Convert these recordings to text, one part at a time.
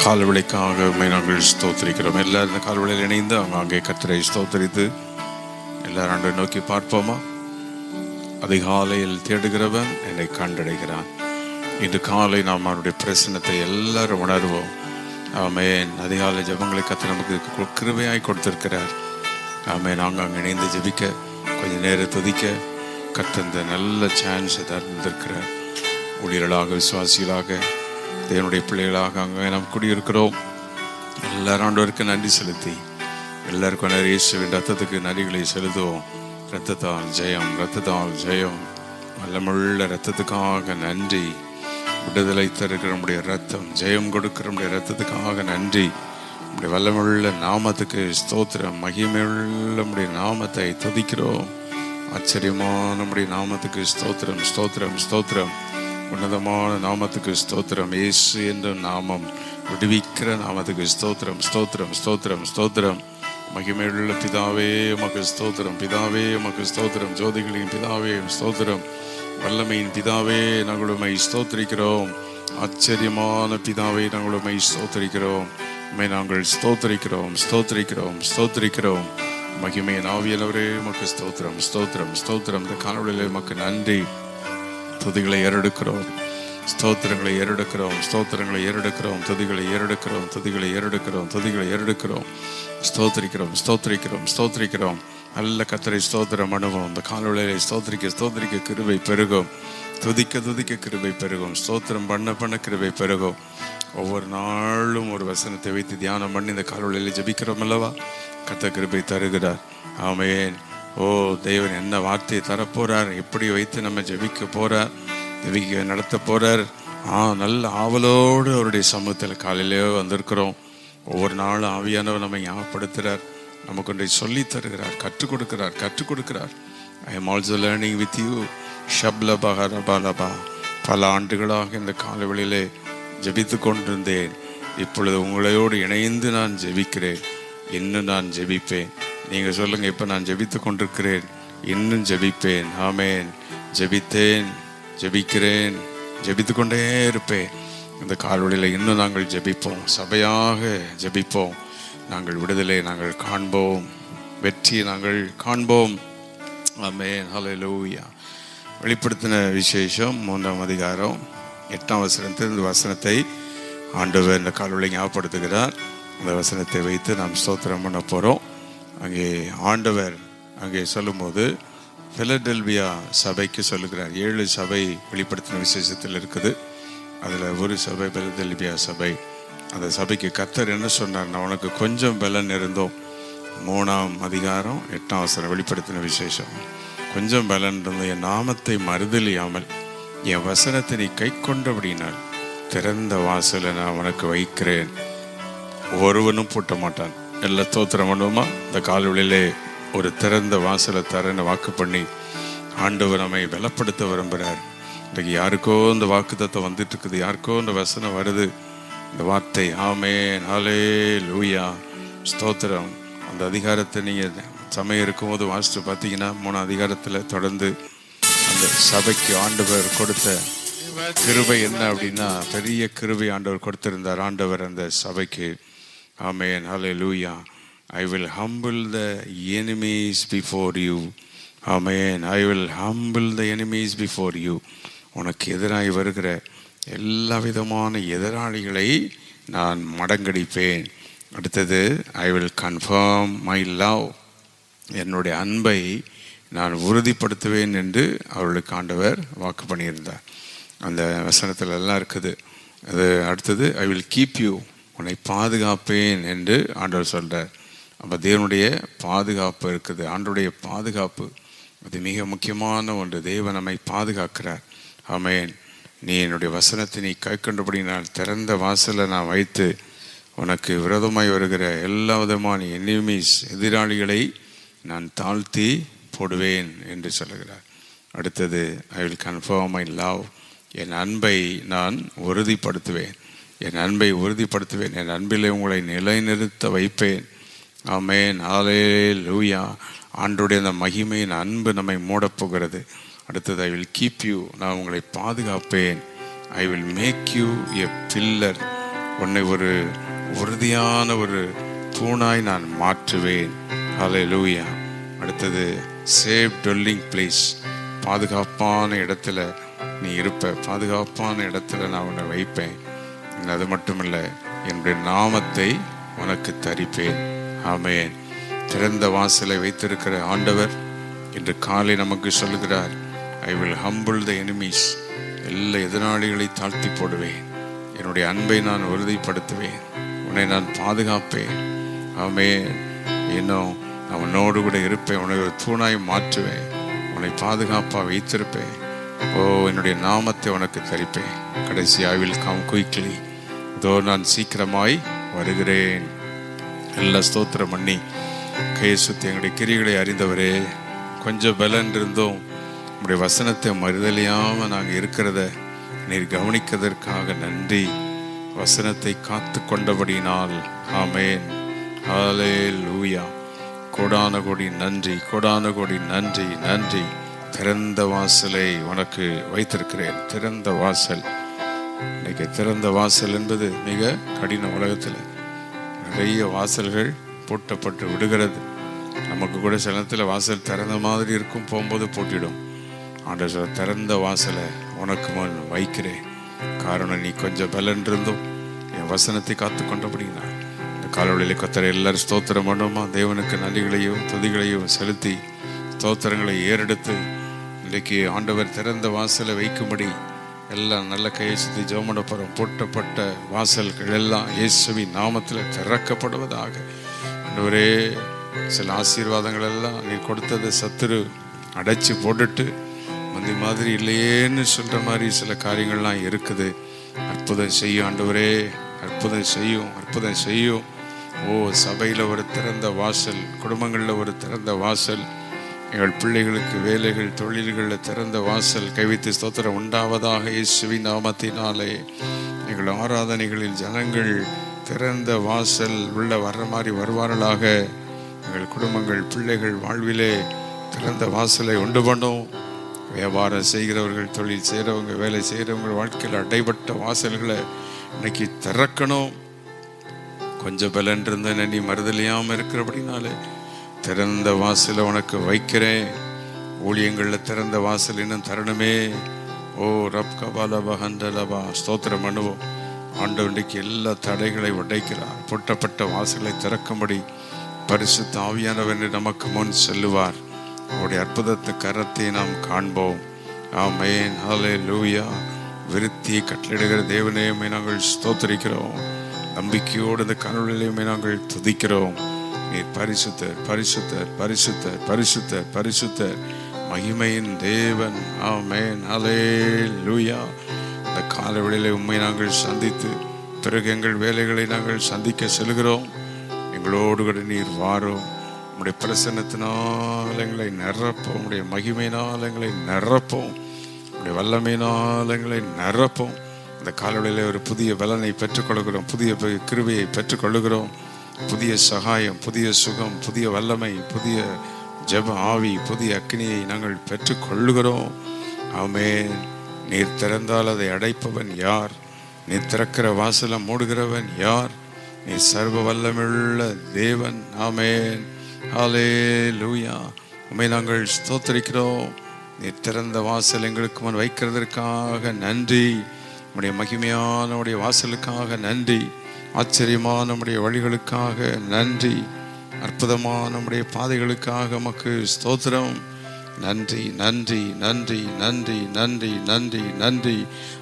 கால்வழிக்காக நாங்கள் ஸ்தோத்திரிக்கிறோம். எல்லாரும் இந்த கால்வழியில் இணைந்து அவங்க அங்கே கர்த்தரை ஸ்தோத்திரித்து எல்லாரும் ஆண்டவரை நோக்கி பார்ப்போமா? அதிகாலையில் தேடுகிறவன் என்னை கண்டடைகிறான். இன்று காலை நாம் அவருடைய பிரசன்னத்தை எல்லாரும் உணர்வோம். ஆமென். அதிகாலை ஜெபங்களை கர்த்தர் நமக்கு கிருபையாய் கொடுத்திருக்கிறார். ஆமென். நாங்கள் அங்கே இணைந்து ஜெபிக்க கொஞ்சம் நேரம் துதிக்க கர்த்தர் இந்த நல்ல சான்ஸை தந்திருக்கிறார். ஊழியர்களாக, விசுவாசிகளாக, தேவனுடைய பிள்ளைகளாக அங்கே நாம் குடியிருக்கிறோம். எல்லாரும் ஆண்டவருக்கு நன்றி செலுத்தி எல்லாருக்கும் இயேசுவின் ரத்தத்துக்கு நன்றிகளை செலுத்துவோம். இரத்தத்தால் ஜெயம், இரத்தத்தால் ஜெயம், வல்லமுள்ள இரத்தத்துக்காக நன்றி. விடுதலை தருகிற நம்முடைய ரத்தம், ஜெயம் கொடுக்கிற நம்முடைய ரத்தத்துக்காக நன்றி. நம்முடைய வல்லமுள்ள நாமத்துக்கு ஸ்தோத்திரம், மகிமையுள்ள நம்முடைய நாமத்தை துதிக்கிறோம். ஆச்சரியமான நம்முடைய நாமத்துக்கு ஸ்தோத்திரம், ஸ்தோத்திரம், ஸ்தோத்திரம். உன்னதமான நாமத்துக்கு ஸ்தோத்திரம். இயேசு என்ற நாமம் விடுவிக்கிற நாமத்துக்கு ஸ்தோத்திரம், ஸ்தோத்திரம், ஸ்தோத்திரம், ஸ்தோத்திரம். மகிமையுள்ள பிதாவே உமக்கு ஸ்தோத்திரம், பிதாவே உமக்கு ஸ்தோத்திரம். ஜோதிகளின் பிதாவே ஸ்தோத்திரம், வல்லமையின் பிதாவே நாங்கள் உம்மை ஸ்தோத்திரிக்கிறோம். ஆச்சரியமான பிதாவே நாங்கள் உம்மை ஸ்தோத்திரிக்கிறோம். உம்மை நாங்கள் ஸ்தோத்திரிக்கிறோம், ஸ்தோத்திரிக்கிறோம், ஸ்தோத்திரிக்கிறோம். மகிமையின் ஆவியானவரே உமக்கு ஸ்தோத்திரம், ஸ்தோத்திரம், ஸ்தோத்திரம். இந்த காணொளியிலே உமக்கு நன்றி. துதிகளை ஏறெடுக்கிறோம், ஸ்தோத்திரங்களை ஏறெடுக்கிறோம், ஸ்தோத்திரங்களை ஏறெடுக்கிறோம், துதிகளை ஏறெடுக்கிறோம், துதிகளை ஏறெடுக்கிறோம், துதிகளை ஏறெடுக்கிறோம். ஸ்தோத்திரிக்கிறோம், ஸ்தோத்திரிக்கிறோம், ஸ்தோத்திரிக்கிறோம். நல்ல கர்த்தரை ஸ்தோத்திரம் அனுபவம். இந்த காலவெளியிலே ஸ்தோத்திரிக்க ஸ்தோத்திரிக்க கிருபை பெருகும், துதிக்க துதிக்க கிருபை பெருகும், ஸ்தோத்திரம் பண்ண பண்ண கிருபை பெருகும். ஒவ்வொரு நாளும் ஒரு வசனத்தை வைத்து தியானம் பண்ணி இந்த காலவெளியிலே ஜெபிக்கிறோம் அல்லவா? கர்த்தர் கிருபை தருகிறார். ஆமென். ஓ, தேவன் என்ன வார்த்தையை தரப்போறார், எப்படி வைத்து நம்ம ஜெபிக்க போறார், ஜெபிக்க நடத்த போறார். நல்ல ஆவலோடு அவருடைய சமூகத்தில் காலையிலே வந்திருக்கிறோம். ஒவ்வொரு நாளும் ஆவியானவர் நம்மை ஞாபகப்படுத்துகிறார், நமக்கு ஒன்றை சொல்லி தருகிறார், கற்றுக் கொடுக்கிறார், கற்றுக் கொடுக்கிறார். I am also learning with you. ஷப்லபா. பல ஆண்டுகளாக இந்த காலவெளியிலே ஜெபித்து கொண்டிருந்தேன். இப்பொழுது உங்களோடு இணைந்து நான் ஜெபிக்கிறேன். இன்னும் நான் ஜெபிப்பேன். நீங்கள் சொல்லுங்கள், இப்போ நான் ஜெபித்து கொண்டிருக்கிறேன், இன்னும் ஜெபிப்பேன். ஆமென். ஜெபித்தேன், ஜெபிக்கிறேன், ஜெபித்து கொண்டே இருப்பேன். இந்த கால்வழியில் இன்னும் நாங்கள் ஜெபிப்போம், சபையாக ஜெபிப்போம். நாங்கள் விடுதலை நாங்கள் காண்போம், வெற்றியை நாங்கள் காண்போம். ஆமென். ஹல்லேலூயா. வெளிப்படுத்தின விசேஷம் 3ஆம் அதிகாரம் 8ஆம் வசனத்தில் இந்த வசனத்தை ஆண்டவர் இந்த கால்வழியை ஞாபகப்படுத்துகிறார். அந்த வசனத்தை வைத்து நாம் ஸ்தோத்திரம் பண்ண போகிறோம். அங்கே ஆண்டவர் அங்கே சொல்லும்போது பிலடெல்பியா சபைக்கு சொல்லுகிறார். 7 சபை வெளிப்படுத்தின விசேஷத்தில் இருக்குது. அதில் ஒரு சபை பிலடெல்பியா சபை. அந்த சபைக்கு கர்த்தர் என்ன சொன்னார்? நான் உனக்கு கொஞ்சம் பலன் இருந்தோம். 3ஆம் அதிகாரம் 8ஆம் வசனம் வெளிப்படுத்தின விசேஷம். கொஞ்சம் பலன் இருந்தோம், என் நாமத்தை மறுதலியாமல் என் வசனத்தை நீ கை கொண்டபடினால் திறந்த வாசலை நான் உனக்கு வைக்கிறேன், ஒருவனும் பூட்ட மாட்டான். எல்லா ஸ்தோத்திரம் பண்ணுவோமா? இந்த காலவெளியிலே ஒரு திறந்த வாசலை தரன்னு வாக்கு பண்ணி ஆண்டவர் நம்மை பலப்படுத்த விரும்புகிறார். இன்றைக்கு யாருக்கோ இந்த வாக்குத்தத்தம் வந்துட்டு இருக்குது, யாருக்கோ இந்த வசனம் வருது, இந்த வார்த்தை. ஆமென். ஹல்லேலூயா. ஸ்தோத்திரம். அந்த அதிகாரத்தை நீங்கள் சமயம் இருக்கும்போது வாசித்து பார்த்தீங்கன்னா 3ஆம் அதிகாரத்தில் தொடர்ந்து அந்த சபைக்கு ஆண்டவர் கொடுத்த கிருபை என்ன அப்படின்னா, பெரிய கிருபை ஆண்டவர் கொடுத்திருந்தார். ஆண்டவர் அந்த சபைக்கு. ஆமென். ஹல்லேலூயா. I will humble the enemies before you. Amen. I will humble the enemies before you. உனக்கு எதிராக வருகிற எல்லா விதமான எதிராளிகளை நான் மடங்கடிப்பேன். அடுத்தது I will confirm my love. என்னுடைய அன்பை நான் உறுதிப்படுத்துவேன் என்று அவர்களுக்கு ஆண்டவர் வாக்கு பண்ணியிருந்தார். அந்த வசனத்தில் எல்லாம் இருக்குது. அது அடுத்தது I will keep you. உன்னை பாதுகாப்பேன் என்று ஆண்டவர் சொல்கிறார். அப்போ தேவனுடைய பாதுகாப்பு இருக்குது. ஆண்டவருடைய பாதுகாப்பு அது மிக முக்கியமான ஒன்று. தேவன் நம்மை பாதுகாக்கிறார். ஆமென். நீ என்னுடைய வசனத்தை நீ கை கொண்டபடினால் திறந்த வாசலை நான் வைத்து உனக்கு விரோதமாய் வருகிற எல்லா விதமான எனிமீஸ் எதிராளிகளை நான் தாழ்த்தி போடுவேன் என்று சொல்லுகிறார். அடுத்தது I will confirm my love. என் அன்பை நான் உறுதிப்படுத்துவேன், என் அன்பை உறுதிப்படுத்துவேன், என் அன்பிலே உங்களை நிலைநிறுத்த வைப்பேன். ஆமென். ஹல்லேலூயா. ஆண்டவருடைய அந்த மகிமையின் அன்பு நம்மை மூடப்போகிறது. அடுத்தது I will keep you. நான் உங்களை பாதுகாப்பேன். I will make you a pillar. உன்னை ஒரு உறுதியான ஒரு தூணாய் நான் மாற்றுவேன். ஹல்லேலூயா. அடுத்தது சேஃப் டுவெல்லிங் பிளேஸ். பாதுகாப்பான இடத்துல நீ இருப்ப, பாதுகாப்பான இடத்துல நான் உன்னை வைப்பேன். அது மட்டுமில்ல, என்னுடைய நாமத்தை உனக்கு தரிப்பேன். ஆமென். திறந்த வாசலை வைத்திருக்கிற ஆண்டவர் இன்று காலை நமக்கு சொல்லுகிறார், I will humble the enemies. எல்லா எதிராளிகளை தாழ்த்தி போடுவேன். என்னுடைய அன்பை நான் உறுதிப்படுத்துவேன். உன்னை நான் பாதுகாப்பேன். ஆமென். இன்னும் நான் உன்னோடு கூட இருப்பேன். உன்னை ஒரு தூணாய் மாற்றுவேன். உன்னை பாதுகாப்பாக வைத்திருப்பேன். ஓ, என்னுடைய நாமத்தை உனக்கு தரிப்பேன். கடைசி ஐ வில் கம் குயிக்லி. இதோ நான் சீக்கிரமாய் வருகிறேன். எல்லா ஸ்தோத்திரம் பண்ணி கையை சுற்றி எங்களுடைய கிரிகளை அறிந்தவரே, கொஞ்சம் பலன் இருந்தோம் நம்முடைய வசனத்தை மறுதலியாமல் நாங்கள் இருக்கிறத நீர் கவனிக்கிறதற்காக நன்றி. வசனத்தை காத்து கொண்டபடினால் ஆமென். ஹல்லேலூயா. கோடான கோடி நன்றி, கோடான கோடி நன்றி, நன்றி. திறந்த வாசலை உனக்கு வைத்திருக்கிறேன். திறந்த வாசல். இன்னைக்கு திறந்த வாசல் என்பது மிக கடின. உலகத்தில் நிறைய வாசல்கள் பூட்டப்பட்டு விடுகிறது. நமக்கு கூட சில நேரத்தில் வாசல் திறந்த மாதிரி இருக்கும், போகும்போது பூட்டிடும். ஆண்டவர் திறந்த வாசலை உனக்கு முன் வைக்கிறேன். காரணம், நீ கொஞ்சம் பலன் இருந்தும் என் வசனத்தை காத்து கொண்டபடினா. இந்த காலவழியிலே கர்த்தரை எல்லாரும் ஸ்தோத்திரம் பண்ணுமா? தேவனுக்கு நன்றிகளையும் துதிகளையும் செலுத்தி ஸ்தோத்திரங்களை ஏறெடுத்து இன்றைக்கு ஆண்டவர் திறந்த வாசலை வைக்கும்படி எல்லாம் நல்ல கையை சுற்றி ஜெபம் பண்ண போகிறோம். பூட்டப்பட்ட வாசல்கள் எல்லாம் இயேசுவின் நாமத்தில் திறக்கப்படுவதாக. ஆண்டவரே, சில ஆசீர்வாதங்கள் எல்லாம் நீ கொடுத்ததை சத்துரு அடைச்சி போட்டுட்டு முந்தி மாதிரி இல்லையேன்னு சொல்கிற மாதிரி சில காரியங்கள்லாம் இருக்குது. அற்புதம் செய்யும் ஆண்டவரே, அற்புதம் செய்யும், அற்புதம் செய்யும். ஓ, சபையில் ஒரு திறந்த வாசல், குடும்பங்களில் ஒரு திறந்த வாசல், எங்கள் பிள்ளைகளுக்கு வேலைகள் தொழில்களில் திறந்த வாசல் கைவித்து ஸ்தோத்திரம் உண்டாவதாக. இயேசுவின் நாமத்தினாலே எங்கள் ஆராதனைகளில் ஜனங்கள் திறந்த வாசல் உள்ள வர்ற மாதிரி வருவார்களாக. எங்கள் குடும்பங்கள் பிள்ளைகள் வாழ்விலே திறந்த வாசலை உண்டு பண்ணும். வியாபாரம் செய்கிறவர்கள், தொழில் செய்கிறவங்க, வேலை செய்கிறவங்க வாழ்க்கையில் அடைபட்ட வாசல்களை இன்னைக்கு திறக்கணும். கொஞ்சம் பலன் இருந்த நீ மறுதலியாமல் இருக்கிறபடினாலே திறந்த வாசலை உனக்கு வைக்கிறேன். ஊழியங்களில் திறந்த வாசல் இன்னும் தரணுமே. ஓ ரப் கபாலபா ஹண்டலபா. ஸ்தோத்திரம் பண்ணுவோம். ஆண்டவனுக்கு எல்லா தடைகளை உடைக்கிறார். பூட்டப்பட்ட வாசலை திறக்கும்படி பரிசுத்த ஆவியானவர் நமக்கு முன் செல்லுவார். அவருடைய அற்புதத்து கரத்தை நாம் காண்போம். ஆமென். ஹல்லேலூயா. விருத்தியை கட்டளையிடுகிற தேவனையுமே நாங்கள் ஸ்தோத்திரிக்கிறோம். நம்பிக்கையோடு இந்த கனவுகளையுமே நாங்கள் துதிக்கிறோம். நீர் பரிசுத்தர், பரிசுத்தர், பரிசுத்தர், பரிசுத்தர், பரிசுத்தர், மகிமையின் தேவன். ஆமென். ஹல்லேலூயா. இந்த காலவெளியிலே உம்மை நாங்கள் சந்தித்து பிறகு எங்கள் வேலைகளை நாங்கள் சந்திக்க செல்கிறோம். எங்களோடு கூட நீர் வாரும். உம்முடைய பிரசன்னத்தினால் எங்களை நிரப்போம். உம்முடைய மகிமையினால் எங்களை நிரப்போம். உம்முடைய வல்லமையினால் எங்களை நிரப்போம். இந்த காலவெளியிலே ஒரு புதிய பலனை பெற்றுக்கொள்கிறோம். புதிய கிருபையை பெற்றுக்கொள்கிறோம். புதிய சகாயம், புதிய சுகம், புதிய வல்லமை, புதிய ஜெப ஆவி, புதிய அக்னியை நாங்கள் பெற்றுக்கொள்ளுகிறோம். ஆமென். நீர் திறந்தால் அதை அடைப்பவன் யார்? நீர் திறக்கிற வாசலை மூடுகிறவன் யார்? நீ சர்வ வல்லமையுள்ள தேவன். ஆமென். ஹல்லேலூயா. உம்மை நாங்கள் ஸ்தோத்திரிக்கிறோம். நீர் திறந்த வாசல் எங்களுக்கு முன் வைக்கிறதற்காக நன்றி. நம்முடைய மகிமையான நம்முடைய வாசலுக்காக நன்றி. ஆச்சரியமான நம்முடைய வழிகளுக்காக நன்றி. அற்புதமான நம்முடைய பாதைகளுக்காக உமக்கு ஸ்தோத்திரம். நன்றி, நன்றி, நன்றி, நன்றி, நன்றி, நன்றி, நன்றி.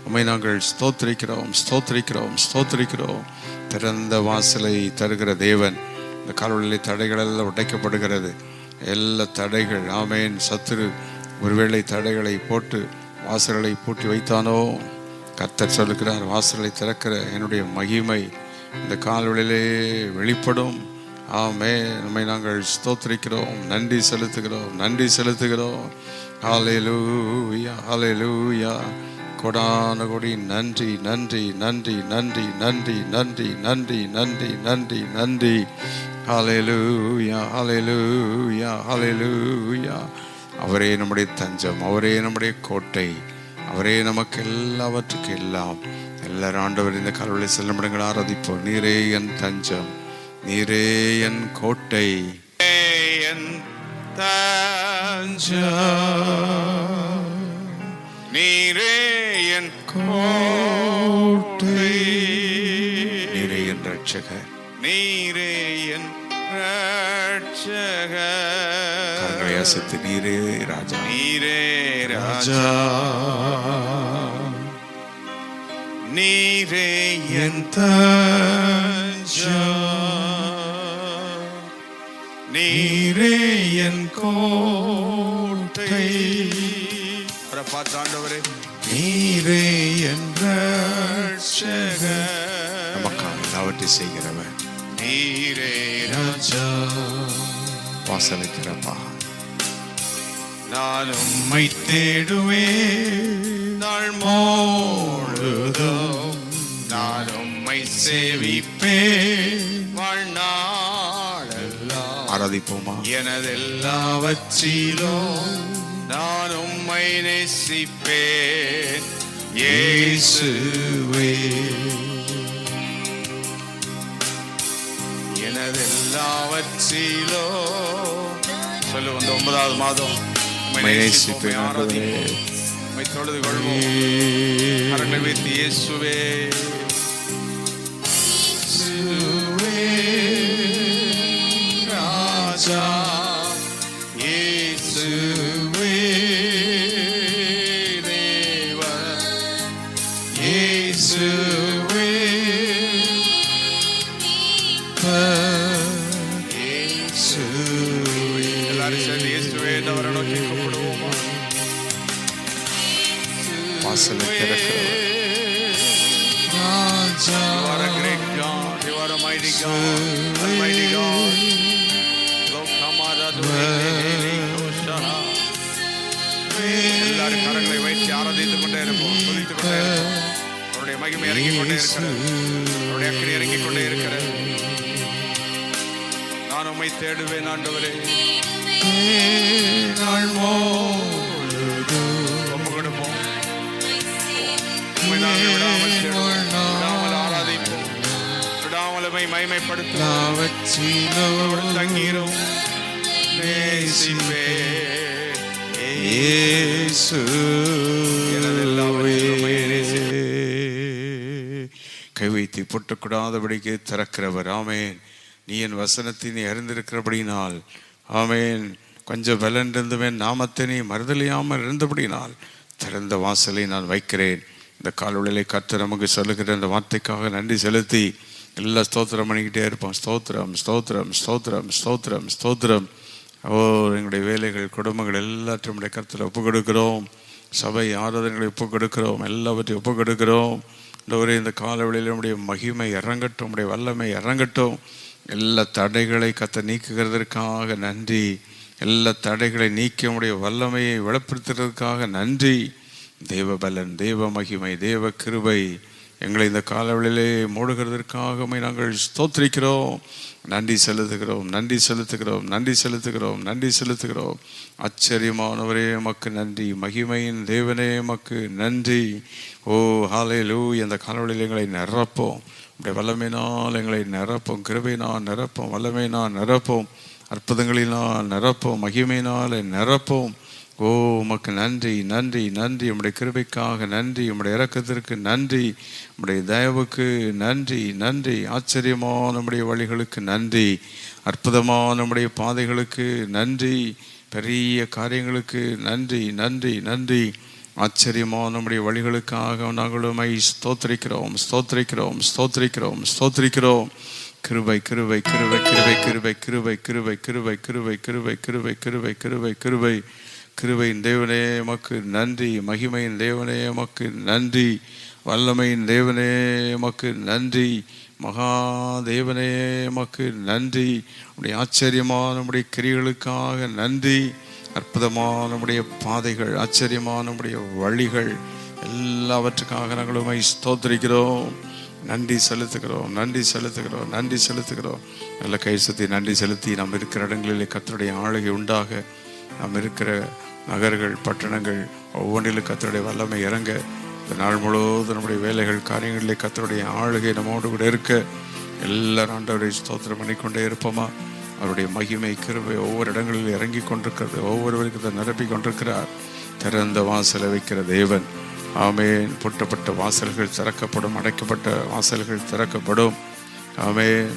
உம்மை நாங்கள் ஸ்தோத்திரிக்கிறோம், ஸ்தோத்திரிக்கிறோம், ஸ்தோத்திரிக்கிறோம். திறந்த வாசலை தருகிற தேவன். இந்த காலவெளியிலே தடைகள் எல்லாம் உடைக்கப்படுகிறது. எல்லா தடைகள், ஆமென். சத்துரு ஒருவேளை தடைகளை போட்டு வாசல்களை பூட்டி வைத்தானோ, கர்த்தர் சொல்லுகிறார், வாசல்களை திறக்கிற என்னுடைய மகிமை இந்த காலவெளியிலே வெளிப்படும். ஆமென். நம்மை நாங்கள் ஸ்தோத்திரிக்கிறோம், நன்றி செலுத்துகிறோம், நன்றி செலுத்துகிறோம். ஹல்லேலூயா, ஹல்லேலூயா. கொடான கொடி நன்றி, நன்றி, நன்றி, நன்றி, நன்றி, நன்றி, நன்றி, நன்றி, நன்றி, நன்றி. ஹல்லேலூயா, ஹல்லேலூயா, ஹல்லேலூயா. அவரே நம்முடைய தஞ்சம், அவரே நம்முடைய கோட்டை, அவரே நமக்கு எல்லாவற்றுக்கும் எல்லாம். எல்லாரும் ஆண்டவர் இந்த காலவெளி செல்லுமிடங்கள் ஆராதிப்போம். நீரே என் தஞ்சம், நீரே என் கோட்டை, என் தஞ்சம், நீரே என் கோட்டை, நீரே என் ரட்சகர், நீரே என் ரட்சகர். கரங்களை அசைத்து நீரே ராஜா, நீரே ராஜா, நீரே என் தஞ்சம், நீரே என் கோட்டை. அவரை பார்த்து ஆண்டவரே, நீரே என் ரட்சகர், நமக்காக எல்லாவற்றை செய்கிறவர், நீரே ராஜா. வாசலை திறப்பா, நான் உம்மை தேடுவேன் நாள் முழுதும், நான் உம்மை சேவிப்பேன் வாழ்நாளெல்லாம். ஆராதிப்போமா? எனதெல்லாவற்றிலும் நான் உம்மை நேசிப்பேன் இயேசுவே. எனதெல்லாவற்றிலும் சொல்லு. இந்த 9வது மாதம் நேசிப்பேன் ஆண்டவரே, உம்மை தொழுது கொள்வோம். கரங்களை வைத்து இயேசுவே, இயேசுவே ராஜா, இயேசுவே தேவா, இயேசுவே இயேசுவே. எல்லாரும் சேர்ந்து இயேசுவே அவரை நோக்கி கூப்பிடுவோமா? வாசலை திறக்கிறவர் ராஜா. You are a great God, you are a mighty God, almighty God. எல்லாரும் கரங்களை வைத்து ஆராதித்துக் கொண்டே இருப்போம், சொல்லித்துக் கொண்டே இருப்போம். அவருடைய மகிமை இறங்கிக் கொண்டே இருக்கிறது, அவருடைய அக்கறை இறங்கிக் கொண்டே இருக்கிறது. நான் உம்மை தேடுவேன் ஆண்டவரே, நாள் முழுதும் ஒப்பு கொடுப்போம். உம்மை நாங்கள் விடாமல் தேடுவோம், விடாமல் ஆராதிப்போம், விடாமல் உம்மை மகிமைப்படுத்துவோம், தங்கீரும் நேசிப்பேன் கை வைத்து பொட்டக்கூடாதபடிக்கு திறக்கிறவர். ஆமேன். நீ என் வசனத்தை நீ அறிந்திருக்கிறபடினால், ஆமேன், கொஞ்சம் பலன் இருந்துவேன் நாமத்தை நீ மறுதலியாமல் இருந்தபடினால் திறந்த வாசலை நான் வைக்கிறேன். இந்த காலொளியை கர்த்தர் நமக்கு சொல்லுகிற அந்த வார்த்தைக்காக நன்றி செலுத்தி எல்லா ஸ்தோத்திரம் பண்ணிக்கிட்டே இருப்போம். ஸ்தோத்திரம், ஸ்தோத்திரம், ஸ்தோத்திரம், ஸ்தோத்திரம், ஸ்தோத்திரம். எங்களுடைய வேலைகள், குடும்பங்கள் எல்லாற்றையும் நம்முடைய கர்த்தரை ஒப்புக் கொடுக்கிறோம். சபை ஆராதனைகளை ஒப்புக் கொடுக்கிறோம், எல்லாவற்றையும் ஒப்புக் கொடுக்கிறோம். இந்த காலவெளியில் நம்முடைய மகிமை இறங்கட்டும், நம்முடைய வல்லமை இறங்கட்டும். எல்லா தடைகளை கர்த்தர் நீக்குகிறதற்காக நன்றி. எல்லா தடைகளை நீக்கி நம்முடைய வல்லமையை வெளிப்படுத்துறதுக்காக நன்றி. தேவ பலன், தேவ மகிமை, தேவ கிருபை எங்களை இந்த காலவெளியிலே மூடுகிறதற்காக நாங்கள் ஸ்தோத்திரிக்கிறோம். நன்றி செலுத்துகிறோம், நன்றி செலுத்துகிறோம், நன்றி செலுத்துகிறோம், நன்றி செலுத்துகிறோம். ஆச்சரியமானவரே எமக்கு நன்றி, மகிமையின் தேவனே எமக்கு நன்றி. ஓ ஹல்லேலூயா. இந்த காலவெளியில் எங்களை நிரப்போம், உடைய வல்லமையினால் எங்களை நிரப்போம், கிருபையினால் நிரப்போம், வல்லமையினால் நிரப்போம், அற்புதங்களினால் நிரப்போம், மகிமையினால் நிரப்போம். ஓ உமக்கு நன்றி, நன்றி, நன்றி. உம்முடைய கிருபைக்காக நன்றி, உம்முடைய இரக்கத்திற்கு நன்றி, உம்முடைய தயவுக்கு நன்றி, நன்றி. ஆச்சரியமான நம்முடைய வழிகளுக்கு நன்றி, அற்புதமான நம்முடைய பாதைகளுக்கு நன்றி, பெரிய காரியங்களுக்கு நன்றி, நன்றி, நன்றி. ஆச்சரியமான நம்முடைய வழிகளுக்காக நாங்களும் ஸ்தோத்திரிக்கிறோம், ஸ்தோத்திரிக்கிறோம், ஸ்தோத்திரிக்கிறோம், ஸ்தோத்திரிக்கிறோம். கிருபை, கிருபை, கிருபை, கிருபை, கிருபை, கிருபை, கிருபை, கிருபை, கிருபை, கிருபை, கிருபை, கிருபை, கிருபை, கிருபை. கிருபையின் தேவனே எமக்கு நன்றி, மகிமையின் தேவனே எமக்கு நன்றி, வல்லமையின் தேவனே எமக்கு நன்றி, மகாதேவனே எமக்கு நன்றி. உடைய ஆச்சரியமான நம்முடைய கிரிகளுக்காக நன்றி, அற்புதமான நம்முடைய பாதைகள், ஆச்சரியமான நம்முடைய வழிகள் எல்லாவற்றுக்காக நாங்களும் ஸ்தோத்திரிக்கிறோம். நன்றி செலுத்துகிறோம், நன்றி செலுத்துகிறோம், நன்றி செலுத்துகிறோம். நல்ல கை சுற்றி நன்றி செலுத்தி நாம் இருக்கிற இடங்களிலே கர்த்தருடைய ஆளுகை உண்டாக, நாம் இருக்கிற நகர்கள், பட்டணங்கள் ஒவ்வொன்றிலும் கர்த்தருடைய வல்லமை இறங்க, இந்த நாள் முழுவதும் நம்முடைய வேலைகள் காரியங்களிலே கர்த்தருடைய ஆளுகை நம்மோடு கூட இருக்க எல்லாரும் ஆண்டவரை ஸ்தோத்திரம் பண்ணிக்கொண்டே இருப்போமா. அவருடைய மகிமை கிருபை ஒவ்வொரு இடங்களில் இறங்கி கொண்டிருக்கிறது. ஒவ்வொருவருக்கு நிரப்பி கொண்டிருக்கிறார். திறந்த வாசலை வைக்கிற தேவன். ஆமென். பூட்டப்பட்ட வாசல்கள் திறக்கப்படும், அடைக்கப்பட்ட வாசல்கள் திறக்கப்படும். ஆமென்.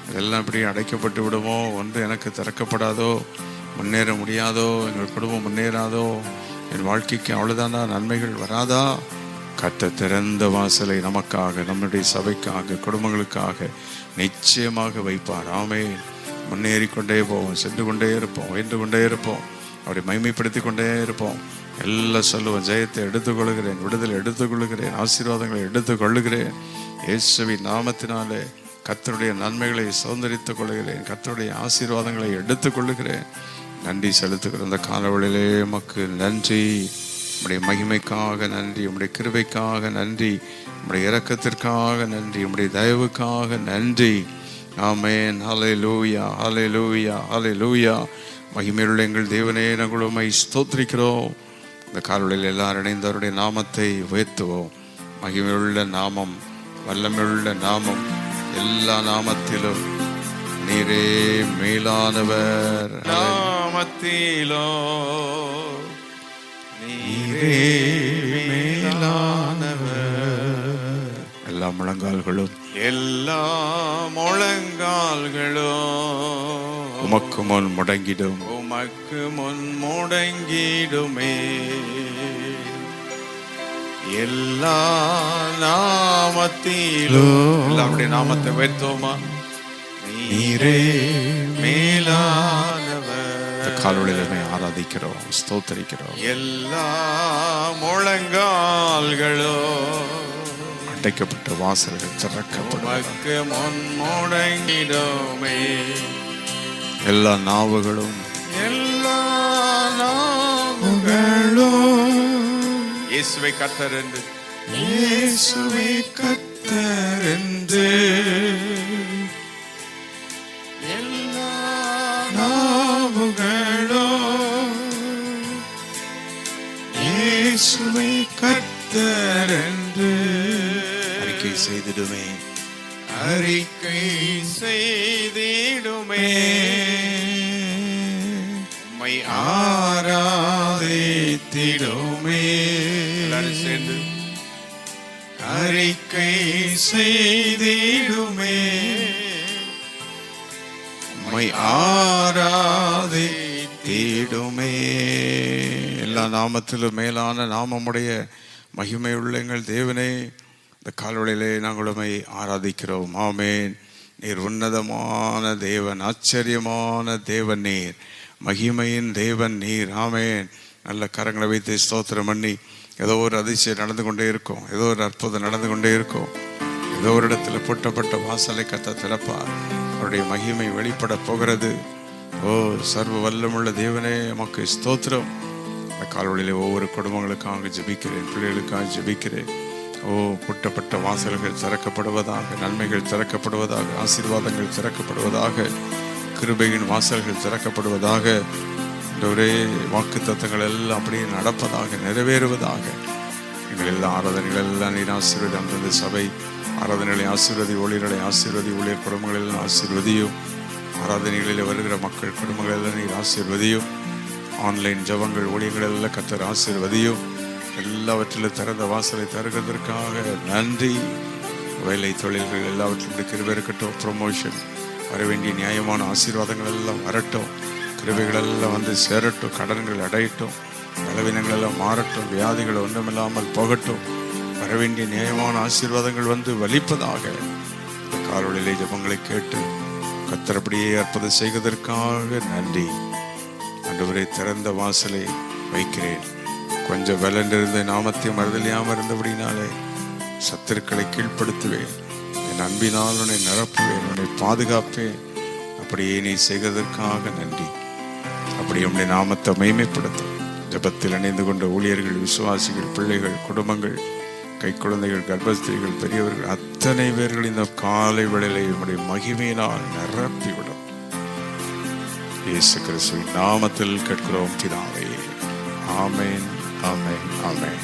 இதெல்லாம் இப்படி அடைக்கப்பட்டு விடுமோ, ஒன்று எனக்கு திறக்கப்படாதோ, முன்னேற முடியாதோ, எங்கள் குடும்பம் முன்னேறாதோ, என் வாழ்க்கைக்கு அவ்வளோதானா, நன்மைகள் வராதா? கர்த்தர் திறந்த வாசலை நமக்காக, நம்முடைய சபைக்காக, குடும்பங்களுக்காக நிச்சயமாக வைப்பார். ஆமென். முன்னேறி கொண்டே போவோம், சென்று கொண்டே இருப்போம், வென்று கொண்டே இருப்போம், அவரை மகிமைப்படுத்தி கொண்டே இருப்போம். எல்லாம் சொல்லுவோம், ஜெயத்தை எடுத்துக்கொள்கிறேன், விடுதலை எடுத்துக்கொள்கிறேன், ஆசீர்வாதங்களை எடுத்துக்கொள்ளுகிறேன். இயேசுவின் நாமத்தினாலே கர்த்தருடைய நன்மைகளை சுதந்திரித்துக் கொள்கிறேன், கர்த்தருடைய ஆசீர்வாதங்களை எடுத்துக்கொள்ளுகிறேன். நன்றி செலுத்துகிற இந்த காலவெளியிலே உமக்கு நன்றி. உம்முடைய மகிமைக்காக நன்றி, உம்முடைய கிருபைக்காக நன்றி, உம்முடைய இரக்கத்திற்காக நன்றி, உம்முடைய தயவுக்காக நன்றி. ஆமென். ஹல்லேலூயா, ஹல்லேலூயா, ஹல்லேலூயா. மகிமையுள்ள எங்கள் தேவனே, நாங்கள் உம்மை ஸ்தோத்திரிக்கிறோம். இந்த காலவெளியில் எல்லாரும் இணைந்து அவருடைய நாமத்தை உயர்த்துவோம். மகிமையுள்ள நாமம், வல்லமையுள்ள நாமம், எல்லா நாமத்திலும் நீரே மேலானவர். நாமத்திலோ நீரே மேலானவர். எல்லா முழங்கால்களும், எல்லா முழங்கால்களும் உமக்கு முன் முடங்கிடும், உமக்கு முன் முடங்கிடுமே. எல்லா நாமத்திலும் நம்முடைய நாமத்தை உயர்த்துவோமா. நீரே மேலானவர். காலொளியிலுமே ஆராதிக்கிறோம், ஸ்தோத்தரிக்கிறோம். எல்லா முழங்கால்களோ அடைக்கப்பட்ட வாசல்கள் திறக்கப்படும், உமக்கு முன் முடங்கிடுமே. எல்லா நாவுகளும், எல்லா நாவுகளும் இயேசுவை கர்த்தர் என்று, இயேசுவை கர்த்தர் என்று எல்லா நாவுகளும் இயேசுவை கர்த்தர் என்று அறிக்கை செய்திடுமே, அறிக்கை செய்திடுமே. உம்மை ஆராதித்திடுமே. எல்லாரும் சேர்ந்து அறிக்கை செய்திடுமே. உம்மை ஆராதித்திடுமே. எல்லா நாமத்திலும் மேலான நாமமுடைய மகிமையுள்ள எங்கள் தேவனே, இந்த காலவெளியிலே நாங்கள் உம்மை ஆராதிக்கிறோம். ஆமென். நீர் உன்னதமான தேவன், ஆச்சரியமான தேவன் நீர், மகிமையின் தேவன் நீர். ஆமென். நல்ல கரங்களை வைத்து ஸ்தோத்திரம் பண்ணி, ஏதோ ஒரு அதிசயம் நடந்து கொண்டே இருக்கும், ஏதோ ஒரு அற்புதம் நடந்து கொண்டே இருக்கும், ஏதோ ஒரு இடத்துல பூட்டப்பட்ட வாசலை கர்த்தர் திறப்பார். அவருடைய மகிமை வெளிப்பட போகிறது. ஓ சர்வ வல்லமுள்ள தேவனே, உமக்கு ஸ்தோத்திரம். இந்த காலவெளியிலே ஒவ்வொரு குடும்பங்களுக்காக ஜெபிக்கிறேன், பிள்ளைகளுக்காக ஜெபிக்கிறேன். ஓ பூட்டப்பட்ட வாசல்கள் திறக்கப்படுவதாக, நன்மைகள் திறக்கப்படுவதாக, ஆசீர்வாதங்கள் திறக்கப்படுவதாக, கிருபையின் வாசல்கள் திறக்கப்படுவதாக. இந்த ஒரே வாக்கு தத்தங்கள் எல்லாம் அப்படியே நடப்பதாக, நிறைவேறுவதாக. எங்கள் எல்லா ஆராதனைகள் எல்லாம் நீர் ஆசீர்வதி. அந்தந்த சபை ஆராதனைகளை ஆசீர்வதி, ஊழியர்களை ஆசீர்வதி, ஊழியர் குடும்பங்கள் எல்லாம் ஆசீர்வதியும். ஆராதனைகளில் வருகிற மக்கள் குடும்பங்கள் எல்லாம் நீர் ஆசீர்வதியும். ஆன்லைன் ஜபங்கள் ஊழியர்கள் எல்லாம் கர்த்தர் ஆசீர்வதியும். எல்லாவற்றிலும் திறந்த வாசலை தருகிறதற்காக நன்றி. வேலை தொழில்கள் எல்லாவற்றிலும் கிருபை இருக்கட்டும். ப்ரொமோஷன் வர வேண்டிய நியாயமான ஆசீர்வாதங்கள் எல்லாம் வரட்டும். கிருபைகள் எல்லாம் வந்து சேரட்டும். கடன்கள் அடையட்டும். பலவீனங்கள் எல்லாம் மாறட்டும். வியாதிகள் ஒன்றுமில்லாமல் போகட்டும். வர வேண்டிய நியாயமான ஆசீர்வாதங்கள் வந்து வலிப்பதாக. இந்த காலவெளியிலே ஜெபங்களை கேட்டு கர்த்தர் அப்படியே அற்புதம் செய்வதற்காக நன்றி. ஆண்டவரே, திறந்த வாசலை வைக்கிறேன். கொஞ்சம் பலனிருந்த நாமத்தை மறுதலியாமல் இருந்தபடினாலே சத்துருக்களை கீழ்ப்படுத்துவேன். என் அன்பினால் உன்னை நிரப்புவேன், உன்னை பாதுகாப்பேன். அப்படியே நீ செய்வதற்காக நன்றி. அப்படியே உன்னுடைய நாமத்தை மகிமைப்படுத்தும். ஜெபத்தில் இணைந்து கொண்ட ஊழியர்கள், விசுவாசிகள், பிள்ளைகள், குடும்பங்கள், கை குழந்தைகள், கர்ப்பஸ்திரிகள், பெரியவர்கள் அத்தனை பேர்கள் இந்த காலை வேளையிலே உம்முடைய மகிமையினால் நிரப்பிவிடும். இயேசு கிறிஸ்துவின் நாமத்தில் கேட்கிறோம் பிதாவே. ஆமென், ஆமென், ஆமென்.